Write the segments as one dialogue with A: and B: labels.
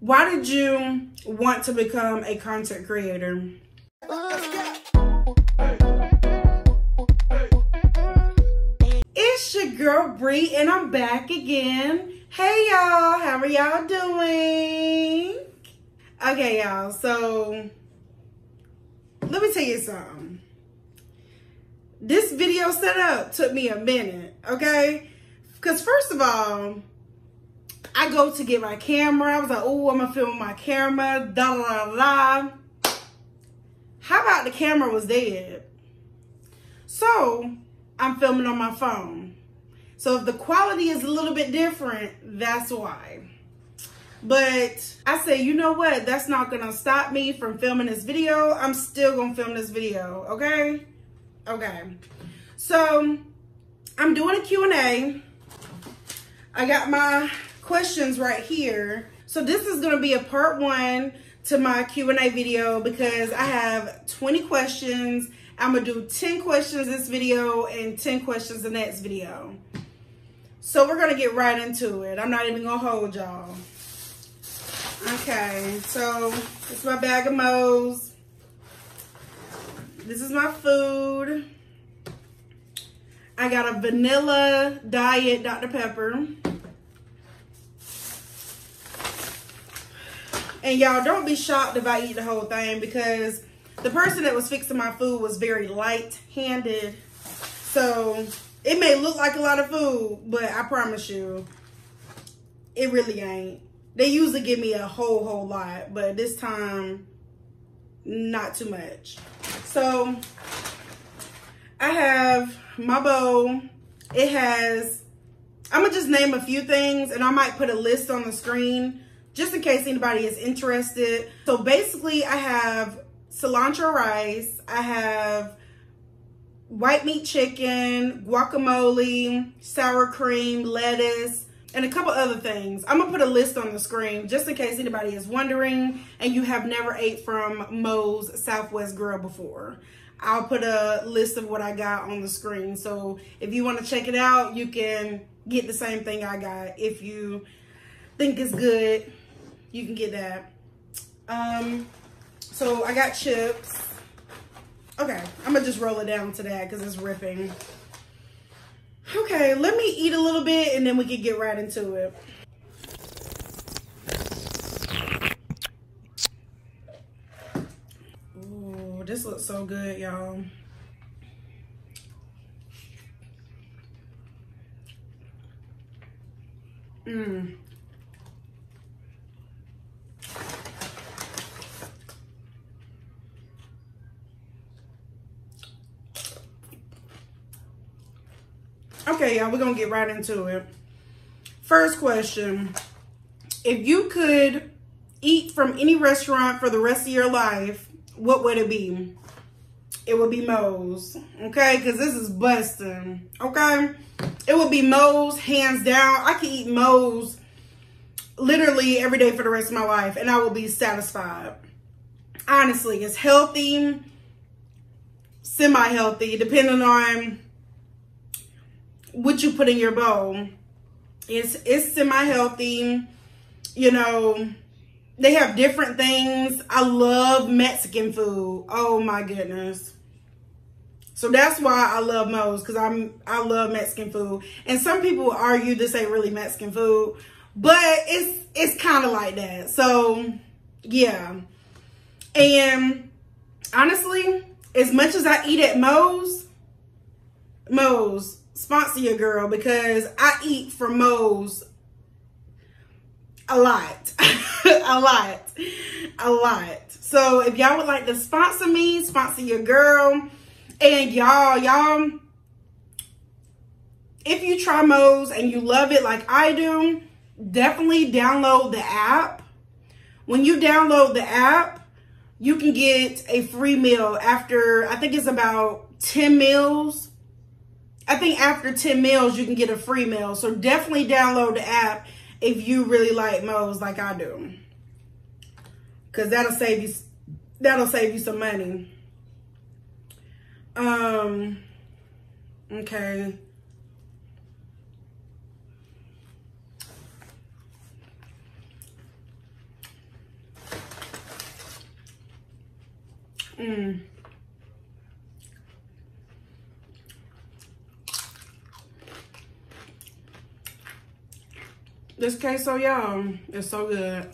A: Why did you want to become a content creator? It's your girl Bree and I'm back again. Hey y'all, how are y'all doing? Okay y'all, so let me tell you something. This video setup took me a minute, okay? Because first of all, I go to get my camera. I was like, oh, I'm gonna film with my camera, da da da da. How about the camera was dead? So I'm filming on my phone. So if the quality is a little bit different, that's why. But I say, you know what? That's not gonna stop me from filming this video. I'm still gonna film this video, okay? Okay. So I'm doing a Q&A. I got my questions right here. So this is going to be a part 1 to my Q&A video because I have 20 questions. I'm going to do 10 questions this video and 10 questions the next video. So we're going to get right into it. I'm not even going to hold y'all. Okay, so this is my bag of Moe's. This is my food. I got a vanilla diet Dr. Pepper. And y'all, don't be shocked if I eat the whole thing because the person that was fixing my food was very light-handed. So it may look like a lot of food, but I promise you, it really ain't. They usually give me a whole lot, but this time, not too much. So I have my bowl. It has, I'm gonna just name a few things and I might put a list on the screen just in case anybody is interested. So basically I have cilantro rice, I have white meat chicken, guacamole, sour cream, lettuce, and a couple other things. I'm gonna put a list on the screen just in case anybody is wondering and you have never ate from Moe's Southwest Grill before. I'll put a list of what I got on the screen. So if you want to check it out, you can get the same thing I got. If you think it's good, you can get that. So I got chips. Okay, I'm gonna just roll it down to that because it's ripping. Okay, let me eat a little bit and then we can get right into it. Ooh, this looks so good, y'all. Mmm. Okay, y'all, we're gonna get right into it. First question. If you could eat from any restaurant for the rest of your life, what would it be? It would be Moe's, okay? Because this is busting, okay? It would be Moe's, hands down. I could eat Moe's literally every day for the rest of my life, and I will be satisfied. Honestly, it's healthy, semi-healthy, depending on what you put in your bowl. It's semi-healthy. You know, they have different things. I love Mexican food. Oh my goodness. So that's why I love Moe's, because I love Mexican food. And some people argue this ain't really Mexican food, but it's kind of like that. So yeah. And honestly, as much as I eat at Moe's, sponsor your girl, because I eat from Moe's a lot. a lot. So if y'all would like to sponsor me, sponsor your girl. And y'all, if you try Moe's and you love it like I do, definitely download the app. When you download the app, you can get a free meal after, I think it's about 10 meals. I think after 10 meals, you can get a free meal. So definitely download the app if you really like Moe's like I do. Because that'll save you some money. Okay. This queso, y'all, is so good.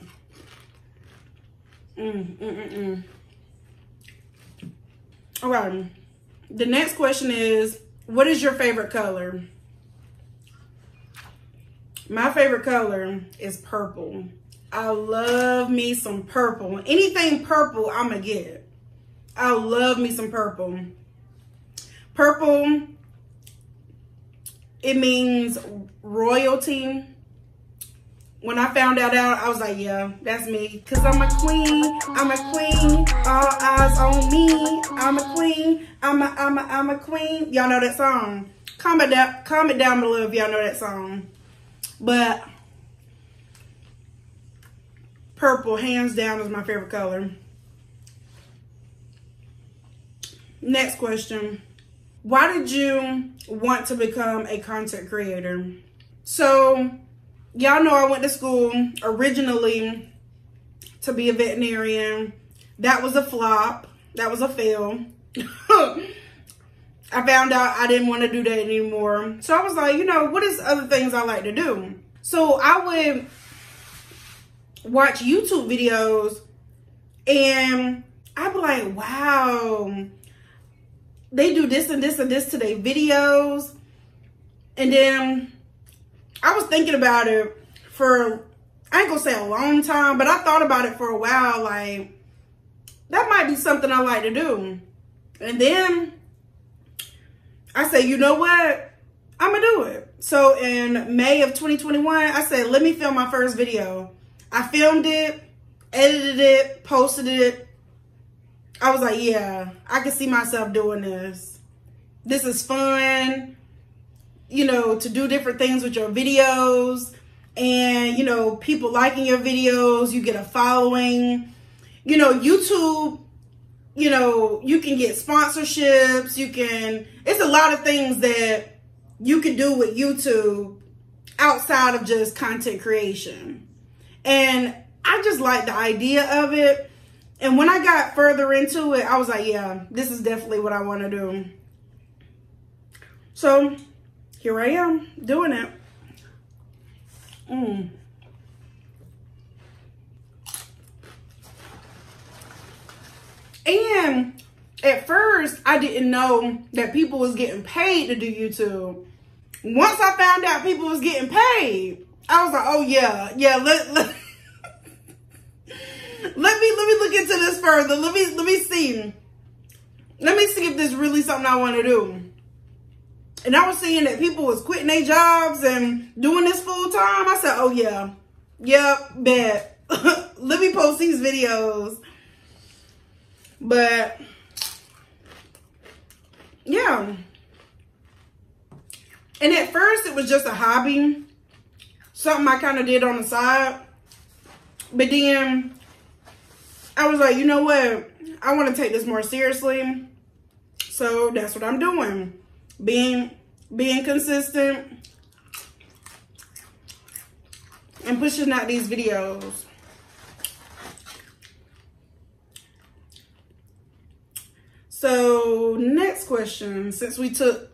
A: All right. The next question is, what is your favorite color? My favorite color is purple. I love me some purple. Anything purple, I'm gonna get. I love me some purple. Purple, it means royalty. When I found that out, I was like, yeah, that's me. Cause I'm a queen, all eyes on me. I'm a queen, I'm a queen. Y'all know that song. Comment down below if y'all know that song. But purple, hands down, is my favorite color. Next question. Why did you want to become a content creator? So, y'all know I went to school originally to be a veterinarian. That was a flop. That was a fail. I found out I didn't want to do that anymore. So I was like, you know, what is other things I like to do? So I would watch YouTube videos and I'd be like, wow, they do this and this and this to their videos. And then I was thinking about it for, I ain't gonna say a long time, but I thought about it for a while. Like, that might be something I like to do. And then I said, you know what? I'm gonna do it. So in May of 2021, I said, let me film my first video. I filmed it, edited it, posted it. I was like, yeah, I can see myself doing this. This is fun, you know, to do different things with your videos. And, you know, people liking your videos, you get a following. You know, YouTube, you know, you can get sponsorships. You can, it's a lot of things that you can do with YouTube outside of just content creation. And I just like the idea of it. And when I got further into it, I was like, yeah, this is definitely what I want to do. So here I am doing it. And at first, I didn't know that people was getting paid to do YouTube. Once I found out people was getting paid, I was like, oh yeah, let me look into this further. Let me see. Let me see if this really something I want to do. And I was seeing that people was quitting their jobs and doing this full time. I said, oh yeah, yep, bet. Let me post these videos. But yeah. And at first it was just a hobby. Something I kind of did on the side. But then I was like, you know what? I want to take this more seriously. So that's what I'm doing. Being consistent and pushing out these videos. So next question, since we took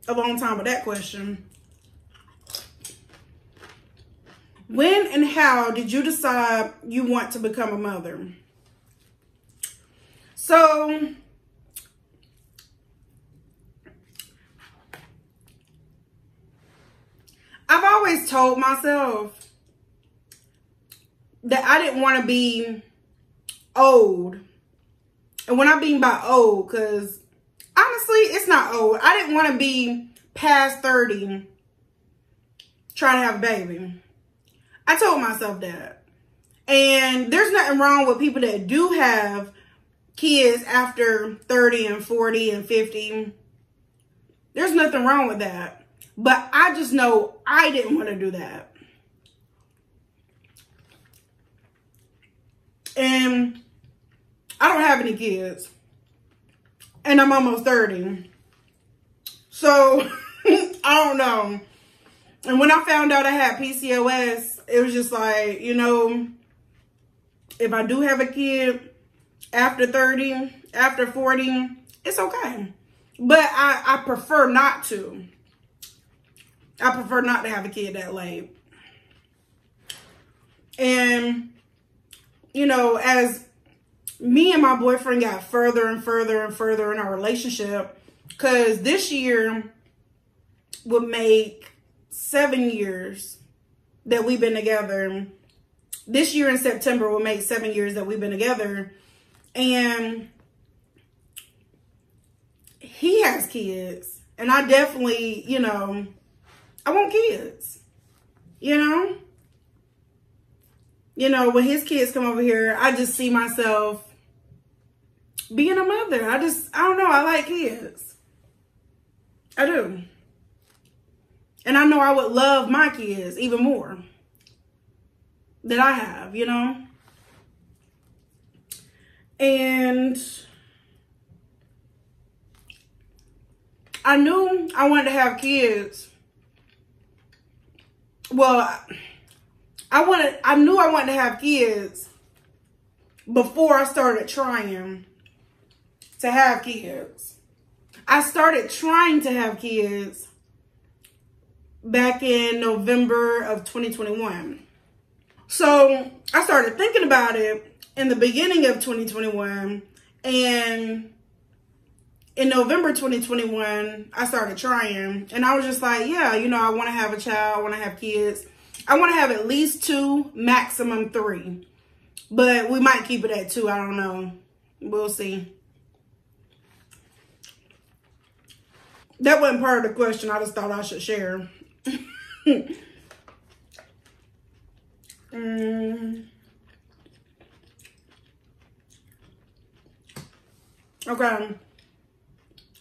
A: a long time with that question. When and how did you decide you want to become a mother? So I've always told myself that I didn't want to be old. And when I mean by old, because honestly, it's not old. I didn't want to be past 30 trying to have a baby. I told myself that. And there's nothing wrong with people that do have kids after 30 and 40 and 50. There's nothing wrong with that. But I just know I didn't want to do that. And I don't have any kids. And I'm almost 30. So, I don't know. And when I found out I had PCOS, it was just like, you know, if I do have a kid, after 30, after 40, it's okay. But I prefer not to. I prefer not to have a kid that late. And, you know, as me and my boyfriend got further and further and further in our relationship, because this year would make 7 years that we've been together. This year in September will make 7 years that we've been together. And he has kids. And I definitely, you know, I want kids. You know? You know, when his kids come over here, I just see myself being a mother. I don't know. I like kids. I do. And I know I would love my kids even more than I have, you know? And I knew I wanted to have kids. Well, I knew I wanted to have kids before I started trying to have kids. I started trying to have kids back in November of 2021. So I started thinking about it in the beginning of 2021, and in November 2021, I started trying, and I was just like, yeah, you know, I want to have a child. I want to have kids. I want to have at least 2, maximum 3, but we might keep it at 2. I don't know. We'll see. That wasn't part of the question. I just thought I should share. Okay.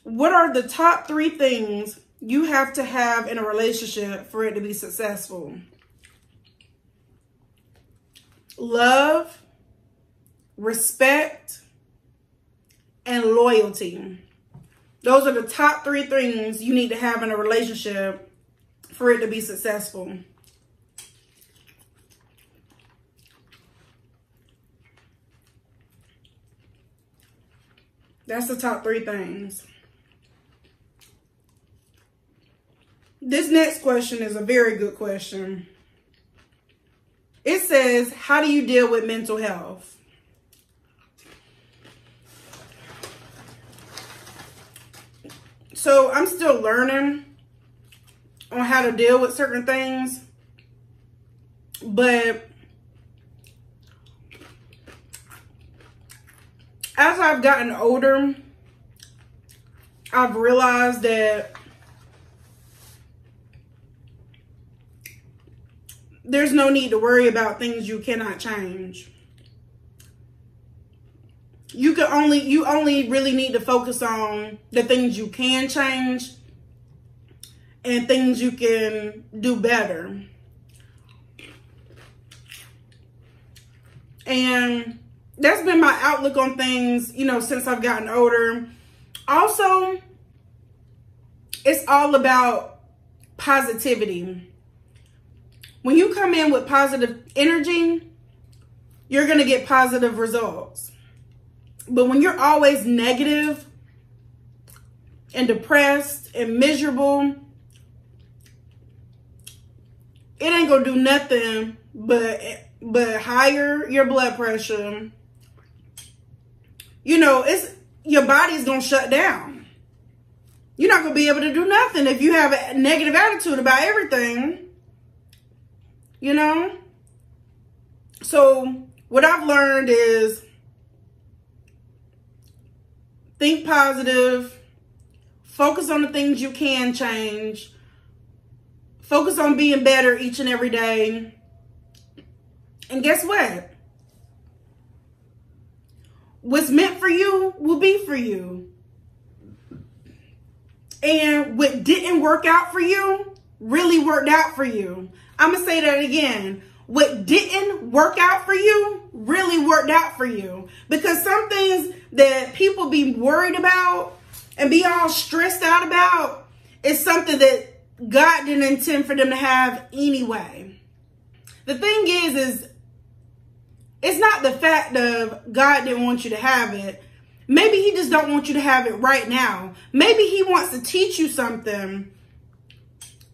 A: What are the top 3 things you have to have in a relationship for it to be successful? Love, respect, and loyalty. Those are the top 3 things you need to have in a relationship for it to be successful. That's the top 3 things. This next question is a very good question. It says, how do you deal with mental health? So I'm still learning on how to deal with certain things, but as I've gotten older, I've realized that there's no need to worry about things you cannot change. You only really need to focus on the things you can change and things you can do better. And that's been my outlook on things, you know, since I've gotten older. Also, it's all about positivity. When you come in with positive energy, you're going to get positive results. But when you're always negative and depressed and miserable, it ain't going to do nothing but higher your blood pressure. You know, your body's going to shut down. You're not going to be able to do nothing if you have a negative attitude about everything. You know? So what I've learned is think positive, focus on the things you can change, focus on being better each and every day. And guess what? What's meant for you will be for you. And what didn't work out for you really worked out for you. I'm going to say that again. What didn't work out for you really worked out for you. Because some things that people be worried about and be all stressed out about is something that God didn't intend for them to have anyway. The thing is It's not the fact of God didn't want you to have it. Maybe he just don't want you to have it right now. Maybe he wants to teach you something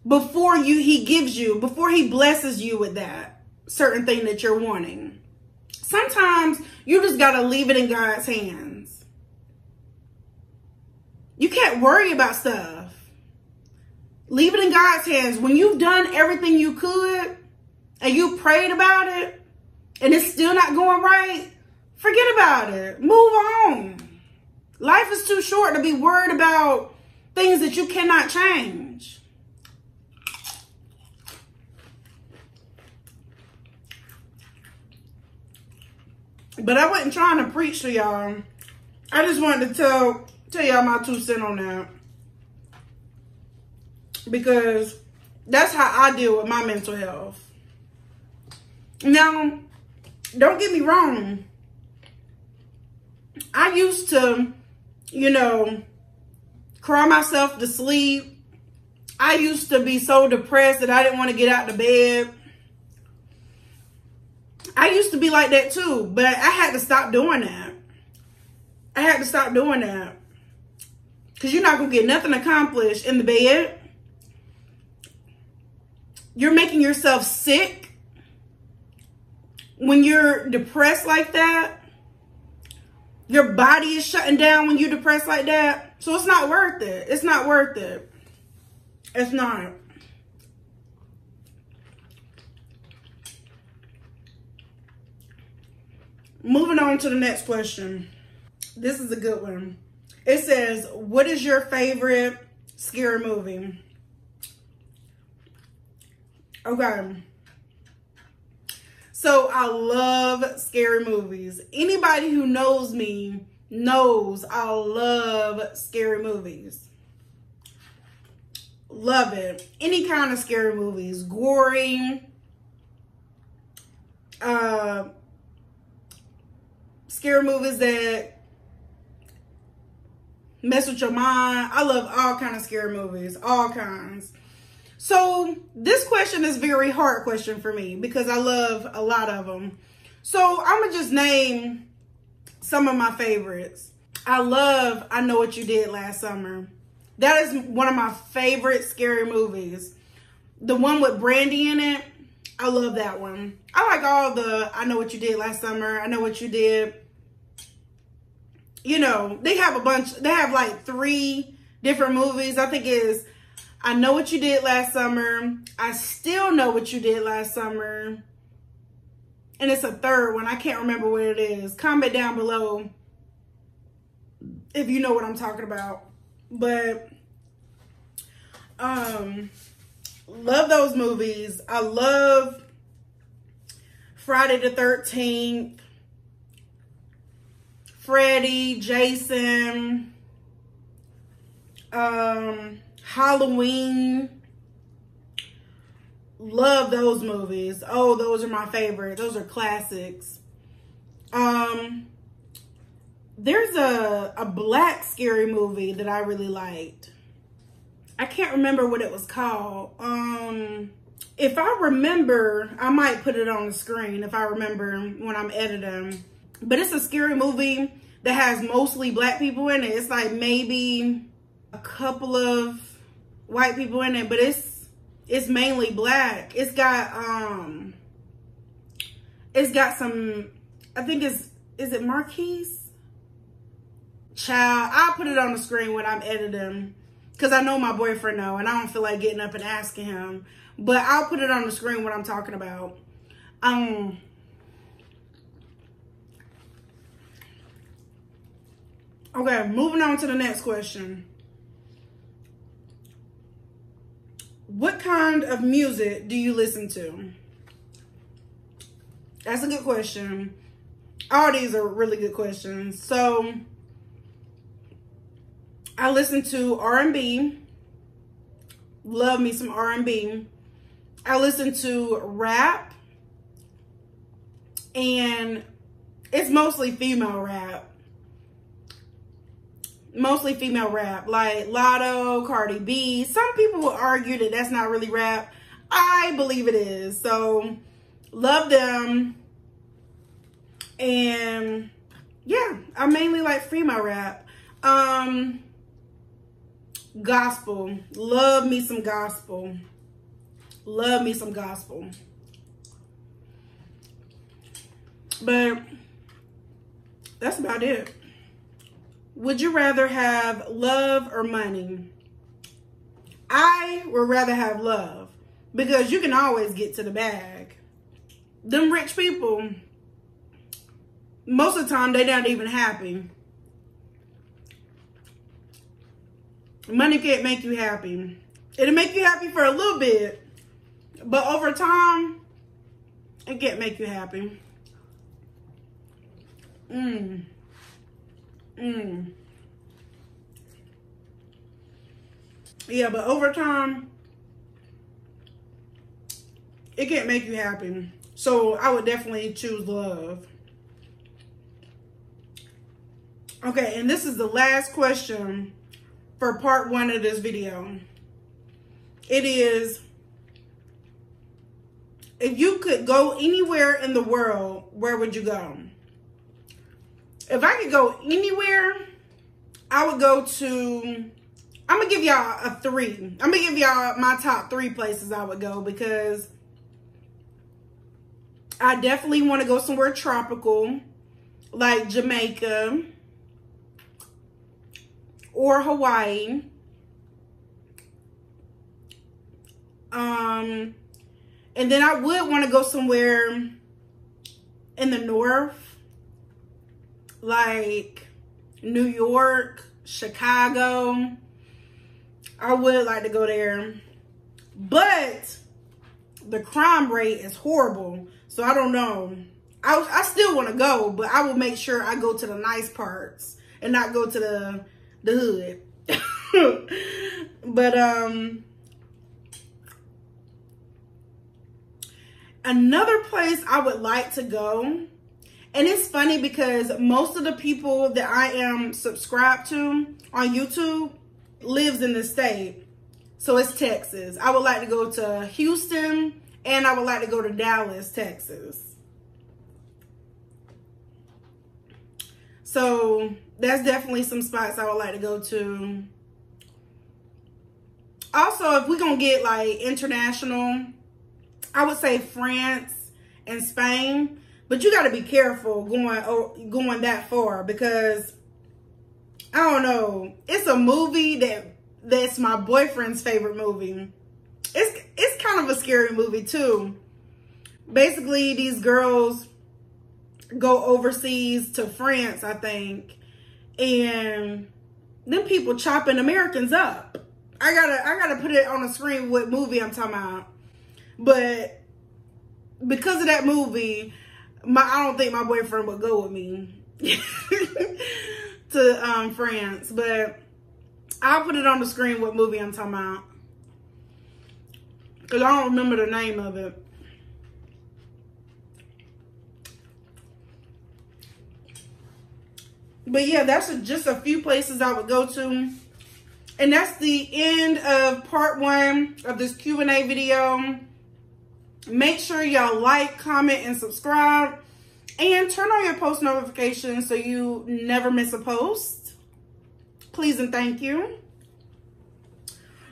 A: before he blesses you with that certain thing that you're wanting. Sometimes you just got to leave it in God's hands. You can't worry about stuff. Leave it in God's hands. When you've done everything you could and you prayed about it and it's still not going right, forget about it. Move on. Life is too short to be worried about things that you cannot change. But I wasn't trying to preach to y'all. I just wanted to tell y'all my 2 cents on that. Because that's how I deal with my mental health. Now, don't get me wrong. I used to, cry myself to sleep. I used to be so depressed that I didn't want to get out of bed. I used to be like that too, but I had to stop doing that. I had to stop doing that. Because you're not going to get nothing accomplished in the bed. You're making yourself sick when you're depressed like that. Your body is shutting down when you're depressed like that. So it's not worth it. It's not worth it. It's not. Moving on to the next question. This is a good one. It says, what is your favorite scary movie? Okay. So I love scary movies. Anybody who knows me knows I love scary movies. Love it. Any kind of scary movies. Gory. Scary movies that mess with your mind. I love all kinds of scary movies. All kinds. So this question is a very hard question for me because I love a lot of them. So I'm going to just name some of my favorites. I love I Know What You Did Last Summer. That is one of my favorite scary movies. The one with Brandy in it. I love that one. I like all the I Know What You Did Last Summer. I Know What You Did. They have a bunch. They have like 3 different movies. I think it's I Know What You Did Last Summer. I Still Know What You Did Last Summer. And it's a 3rd one. I can't remember what it is. Comment down below if you know what I'm talking about. But love those movies. I love Friday the 13th. Freddy, Jason, Halloween. Love those movies. Oh, those are my favorite. Those are classics. There's a black scary movie that I really liked. I can't remember what it was called. If I remember, I might put it on the screen if I remember when I'm editing. But it's a scary movie that has mostly black people in it. It's like maybe a couple of white people in it, but it's mainly black. It's got some, I think is it Marquise? Child, I'll put it on the screen when I'm editing because I know my boyfriend know and I don't feel like getting up and asking him. But I'll put it on the screen when I'm talking about. Okay, moving on to the next question. What kind of music do you listen to? That's a good question. All these are really good questions. So, I listen to R&B. Love me some R&B. I listen to rap. And it's mostly female rap. Mostly female rap, like Lotto, Cardi B. Some people will argue that that's not really rap. I believe it is. So, love them. And yeah, I mainly like female rap. Gospel. Love me some gospel. Love me some gospel. But that's about it. Would you rather have love or money? I would rather have love, because you can always get to the bag. Them rich people, most of the time, they're not even happy. Money can't make you happy. It'll make you happy for a little bit, but over time, it can't make you happy. Yeah, but over time, it can't make you happy. So I would definitely choose love. Okay, and this is the last question for part 1 of this video. It is, if you could go anywhere in the world, where would you go? If I could go anywhere, I would go to, I'm going to give y'all a 3. I'm going to give y'all my top 3 places I would go, because I definitely want to go somewhere tropical, like Jamaica or Hawaii. And then I would want to go somewhere in the north, like New York, Chicago. I would like to go there, but the crime rate is horrible, so I don't know. I still want to go, but I will make sure I go to the nice parts and not go to the hood. But another place I would like to go, and it's funny because most of the people that I am subscribed to on YouTube lives in the state. So it's Texas. I would like to go to Houston, and I would like to go to Dallas, Texas. So that's definitely some spots I would like to go to. Also, if we're going to get like international, I would say France and Spain. But you got to be careful going that far, because I don't know. It's a movie that's my boyfriend's favorite movie. It's kind of a scary movie too. Basically, these girls go overseas to France, I think, and them people chopping Americans up. I gotta put it on the screen what movie I'm talking about. But because of that movie, I don't think my boyfriend would go with me to France. But I'll put it on the screen what movie I'm talking about, because I don't remember the name of it. But yeah, that's just a few places I would go to. And that's the end of part 1 of this Q&A video. Make sure y'all like, comment, and subscribe. And turn on your post notifications so you never miss a post. Please and thank you.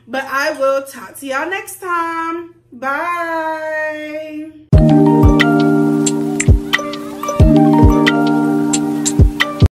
A: But I will talk to y'all next time. Bye.